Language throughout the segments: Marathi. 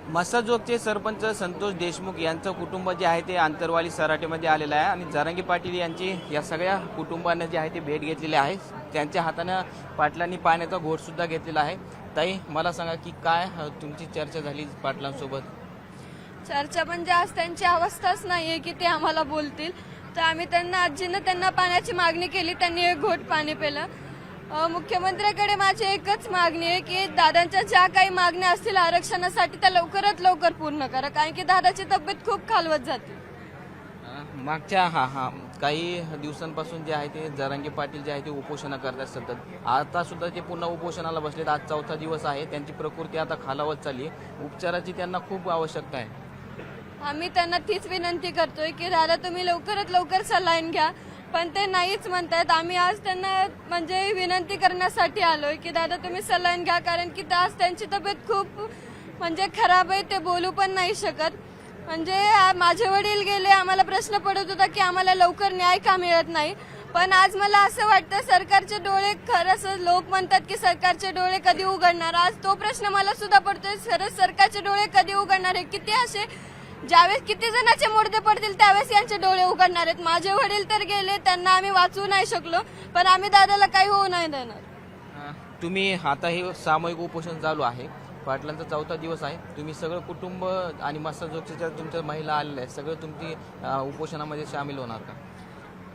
मसाजोगचे सरपंच संतोष देशमुख यांचं कुटुंब जे आहे ते आंतरवाली सराटीमध्ये आलेलं आहे आणि जरांगे पाटील यांची या सगळ्या कुटुंबांना जे आहे ते भेट घेतलेली आहे। त्यांच्या हाताने पाटलांनी पाण्याचा घोट सुद्धा घेतलेला आहे। ताई, मला सांगा की काय तुमची चर्चा झाली पाटलांसोबत? चर्चा म्हणजे आज त्यांची अवस्थाच नाहीये की ते आम्हाला बोलतील, तर आम्ही त्यांना पाण्याची मागणी केली। त्यांनी एक घोट पाणी पिलं। मुख्यमंत्र्यांकडे माझी एकच मागणी आहे की दादांच्या ज्या काही मागण्या असतील आरक्षणासाठी त्या लवकरात लवकर पूर्ण करा, कारण की दादाची तब्येत खूप खालवत जाते। मागच्या काही दिवसांपासून जे आहे ते जरांगे पाटील जे आहे ते उपोषण करतात सतत। आता सुद्धा ते पुन्हा उपोषणाला बसलेत। आज चौथा दिवस आहे। त्यांची प्रकृती आता खालावत चालली आहे। उपचाराची त्यांना खूप आवश्यकता आहे। आम्ही त्यांना तीच विनंती करतोय की दादा तुम्ही लवकरात लवकर सलाईन घ्या, पण ते नाहीच म्हणतात। आम्ही आज त्यांना म्हणजे विनंती करण्यासाठी आलोय की दादा तुम्ही सलाईन घ्या, कारण की आज त्यांची तब्येत खूप म्हणजे खराब आहे। ते बोलू पण नाही शकत। म्हणजे माझे वडील गेले, आम्हाला प्रश्न पडत होता की आम्हाला लवकर न्याय का मिळत नाही, पण आज मला असं वाटतं सरकारचे डोळे, खरंच लोक म्हणतात की सरकारचे डोळे कधी उघडणार, आज तो प्रश्न मला सुद्धा पडतोय। खरंच सरकारचे डोळे कधी उघडणार आहे? किती असे ज्यावेळेस किती जणांचे मुर्दे पडतील त्यावेळेस यांचे डोळे उघडणार आहेत। माझे वडील तर गेले, त्यांना आम्ही वाचवू नाही शकलो, पण आम्ही दादाला काही होऊ नाही देणार। तुम्ही आता हे सामूहिक उपोषण चालू आहे, पाटलांचा चौथा दिवस आहे। तुम्ही सगळं कुटुंब आणि मसाजोगच्या तुमच्या महिला आलेल्या आहेत, सगळं तुमची उपोषणामध्ये सामील होणार का?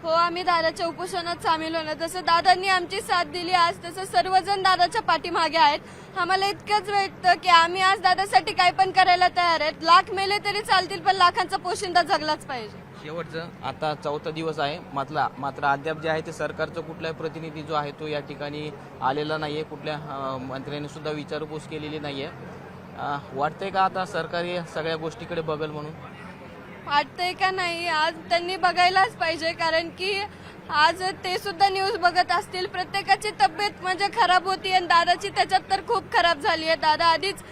हो, आम्ही दादाच्या उपोषणात सामील होणार। जसं दादांनी आमची साथ दिली आज, तसं सर्वजण दादाच्या पाठीमागे आहेत। आम्हाला इतकंच वाटतं की आम्ही आज दादासाठी काय पण करायला तयार आहेत। लाख मेले तरी चालतील, पण लाखांचा पोशिंदा जगलाच पाहिजे। शेवटचं आता चौथा दिवस आहे, मात्र अद्याप जे आहे ते सरकारचा कुठलाही प्रतिनिधी जो आहे तो या ठिकाणी आलेला नाहीये। कुठल्या मंत्र्यांनी सुद्धा विचारपूस केलेली नाहीये। वाटतंय का आता सरकार या सगळ्या गोष्टीकडे बघल म्हणून? वाटतंय का नाही, आज त्यांनी बघायलाच पाहिजे, कारण की आज ते सुद्धा न्यूज बघत असतील। प्रत्येकाची तब्येत म्हणजे खराब होती आणि दादाची त्याच्यात तर खूप खराब झाली आहे। दादा आधीच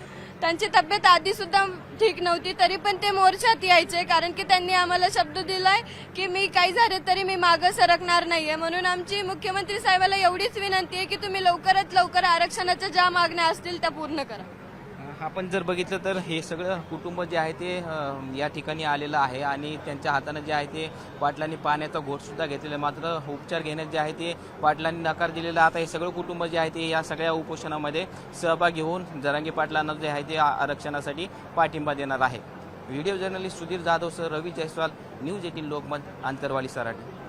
त्यांची तब्येत आधी सुद्धा ठीक नव्हती, तरी पण ते मोर्चात यायचे, कारण की त्यांनी आम्हाला शब्द दिलाय की मी काही झाले तरी मी मागं सरकणार नाहीये। म्हणून आमची मुख्यमंत्री साहेबाला एवढीच विनंती आहे की तुम्ही लवकरात लवकर आरक्षणाच्या ज्या मागण्या असतील त्या पूर्ण करा। आपण जर बघितलं तर हे सगळं कुटुंब जे आहे ते या ठिकाणी आलेलं आहे आणि त्यांच्या हाताने जे आहे ते पाटलांनी पाण्याचा घोट सुद्धा घेतलेला आहे। मात्र उपचार घेण्यात जे आहे ते पाटलांनी नकार दिलेला। आता हे सगळं कुटुंब जे आहे ते या सगळ्या उपोषणामध्ये सहभागी होऊन जरांगे पाटलांना जे आहे ते आरक्षणासाठी पाठिंबा देणार आहे। Video journalist Sudhir Jadhav sir, Ravi Jaiswal, news 18 Lokmat, Antarwali Sarati.